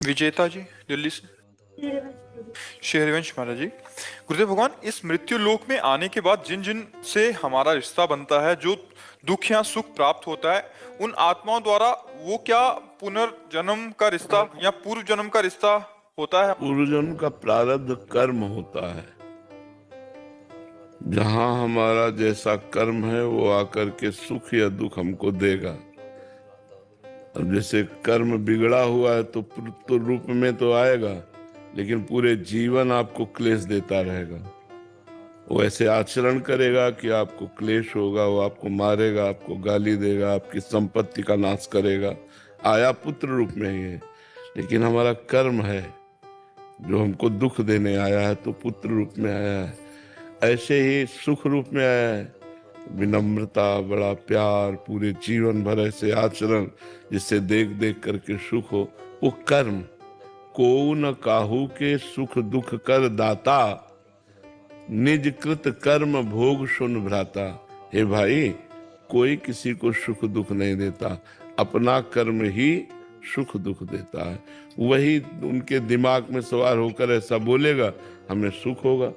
विजेता जी, दिल्ली से। शेरवंश महाराज जी। गुरुदेव भगवान, इस मृत्यु लोक में आने के बाद जिन जिन से हमारा रिश्ता बनता है, जो दुख या सुख प्राप्त होता है, उन आत्माओं द्वारा वो क्या पुनर्जन्म का रिश्ता या पूर्व जन्म का रिश्ता होता है? पूर्वजन्म का प्रारब्ध कर्म होता है। जहां हमारा जैसा कर्म है वो आकर के सुख या दुख हमको देगा। अब जैसे कर्म बिगड़ा हुआ है तो रूप में तो आएगा, लेकिन पूरे जीवन आपको क्लेश देता रहेगा। वो ऐसे आचरण करेगा कि आपको क्लेश होगा, वो आपको मारेगा, आपको गाली देगा, आपकी संपत्ति का नाश करेगा। आया पुत्र रूप में ही है, लेकिन हमारा कर्म है जो हमको दुख देने आया है, तो पुत्र रूप में आया है। ऐसे ही सुख रूप में आया है, विनम्रता, बड़ा प्यार, पूरे जीवन भर ऐसे आचरण जिससे देख देख करके सुख हो, वो कर्म। को न काहू के सुख दुख कर दाता, निज कृत कर्म भोग सुन भ्राता। हे भाई, कोई किसी को सुख दुख नहीं देता, अपना कर्म ही सुख दुख देता है। वही उनके दिमाग में सवार होकर ऐसा बोलेगा, हमें सुख होगा,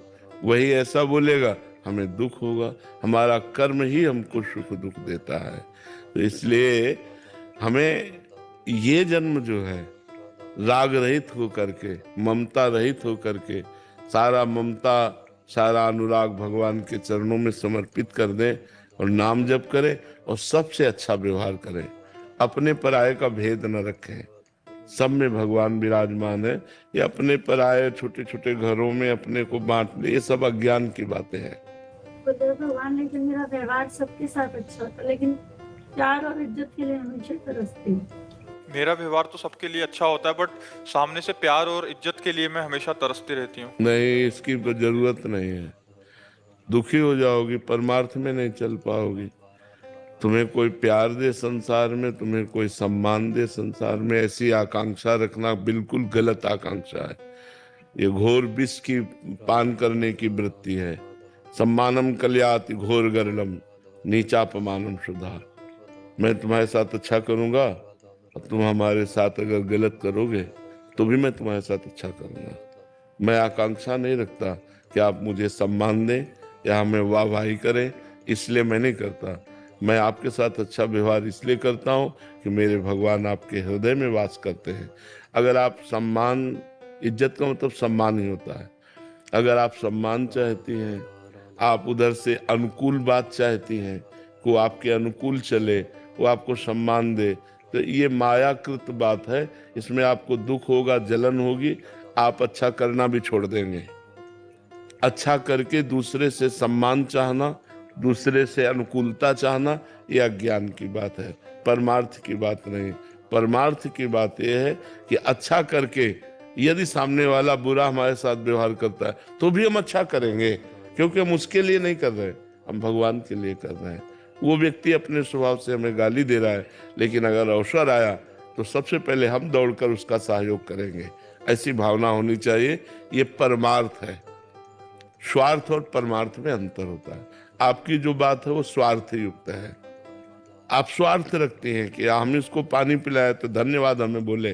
वही ऐसा बोलेगा, हमें दुख होगा। हमारा कर्म ही हमको सुख दुख देता है। तो इसलिए हमें ये जन्म जो है, राग रहित होकर के, ममता रहित होकर के, सारा ममता सारा अनुराग भगवान के चरणों में समर्पित कर दें और नाम जप करें और सबसे अच्छा व्यवहार करें। अपने पराये का भेद न रखें। सब में भगवान विराजमान है। ये अपने पराये छोटे छोटे घरों में अपने को बांट ले, ये सब अज्ञान की बातें हैं। भगवान, लेकिन मेरा व्यवहार सबके साथ अच्छा होता, लेकिन प्यार और इज्जत के लिए हमेशा तरसती हूँ। मेरा व्यवहार तो सबके लिए अच्छा होता है, बट सामने से प्यार और इज्जत के लिए मैं हमेशा तरसती रहती हूँ। नहीं, इसकी जरूरत नहीं है। दुखी हो जाओगी, परमार्थ में नहीं चल पाओगी। तुम्हें कोई प्यार दे संसार में, तुम्हें कोई सम्मान दे संसार में, ऐसी आकांक्षा रखना बिल्कुल गलत आकांक्षा है। ये घोर विष की पान करने की वृत्ति है। सम्मानम कल्याति घोर गरलम, नीचापमानम सुधा। मैं तुम्हारे साथ अच्छा करूंगा और तुम हमारे साथ अगर गलत करोगे तो भी मैं तुम्हारे साथ अच्छा करूंगा। मैं आकांक्षा नहीं रखता कि आप मुझे सम्मान दें या हमें वाहवाही करें, इसलिए मैं नहीं करता। मैं आपके साथ अच्छा व्यवहार इसलिए करता हूँ कि मेरे भगवान आपके हृदय में वास करते हैं। अगर आप सम्मान, इज्जत का मतलब सम्मान ही होता है। अगर आप सम्मान चाहती हैं, आप उधर से अनुकूल बात चाहती हैं, को आपके अनुकूल चले, वो आपको सम्मान दे, तो ये मायाकृत बात है। इसमें आपको दुख होगा, जलन होगी, आप अच्छा करना भी छोड़ देंगे। अच्छा करके दूसरे से सम्मान चाहना, दूसरे से अनुकूलता चाहना, ये अज्ञान की बात है, परमार्थ की बात नहीं। परमार्थ की बात यह है कि अच्छा करके, यदि सामने वाला बुरा हमारे साथ व्यवहार करता है तो भी हम अच्छा करेंगे, क्योंकि हम उसके लिए नहीं कर रहे, हम भगवान के लिए कर रहे हैं। वो व्यक्ति अपने स्वभाव से हमें गाली दे रहा है, लेकिन अगर अवसर आया तो सबसे पहले हम दौड़कर उसका सहयोग करेंगे। ऐसी भावना होनी चाहिए। ये परमार्थ है। स्वार्थ और परमार्थ में अंतर होता है। आपकी जो बात है वो स्वार्थ युक्त है। आप स्वार्थ रखते हैं कि हम इसको पानी पिलाए तो धन्यवाद हमें बोले,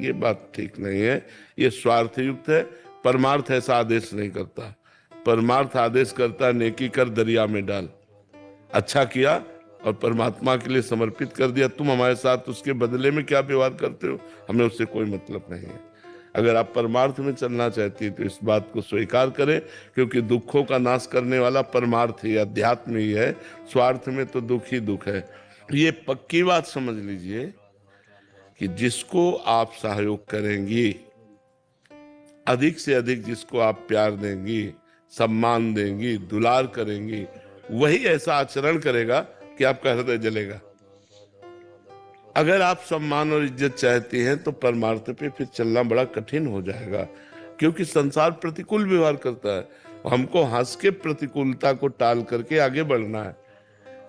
ये बात ठीक नहीं है, ये स्वार्थ युक्त है। परमार्थ ऐसा आदेश नहीं करता। परमार्थ आदेश करता है, नेकी कर दरिया में डाल। अच्छा किया और परमात्मा के लिए समर्पित कर दिया, तुम हमारे साथ उसके बदले में क्या व्यवहार करते हो, हमें उससे कोई मतलब नहीं है। अगर आप परमार्थ में चलना चाहती है तो इस बात को स्वीकार करें, क्योंकि दुखों का नाश करने वाला परमार्थ ही, अध्यात्म ही है। स्वार्थ में तो दुख ही दुख है। ये पक्की बात समझ लीजिए कि जिसको आप सहयोग करेंगी, अधिक से अधिक जिसको आप प्यार देंगी, सम्मान देंगी, दुलार करेंगी, वही ऐसा आचरण करेगा कि आपका हृदय जलेगा। अगर आप सम्मान और इज्जत चाहती हैं तो परमार्थ पे फिर चलना बड़ा कठिन हो जाएगा, क्योंकि संसार प्रतिकूल व्यवहार करता है। हमको हंस के प्रतिकूलता को टाल करके आगे बढ़ना है।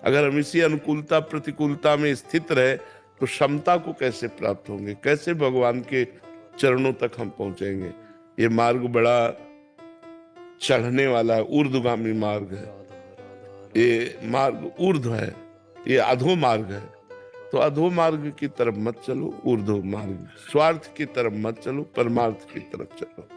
अगर हम इसी अनुकूलता प्रतिकूलता में स्थित रहे तो क्षमता को कैसे प्राप्त होंगे, कैसे भगवान के चरणों तक हम पहुंचेंगे। ये मार्ग बड़ा चढ़ने वाला है, ऊर्ध्वगामी मार्ग है। ये मार्ग ऊर्ध्व है, ये अधो मार्ग है। तो अधो मार्ग की तरफ मत चलो, ऊर्ध्व मार्ग, स्वार्थ की तरफ मत चलो, परमार्थ की तरफ चलो।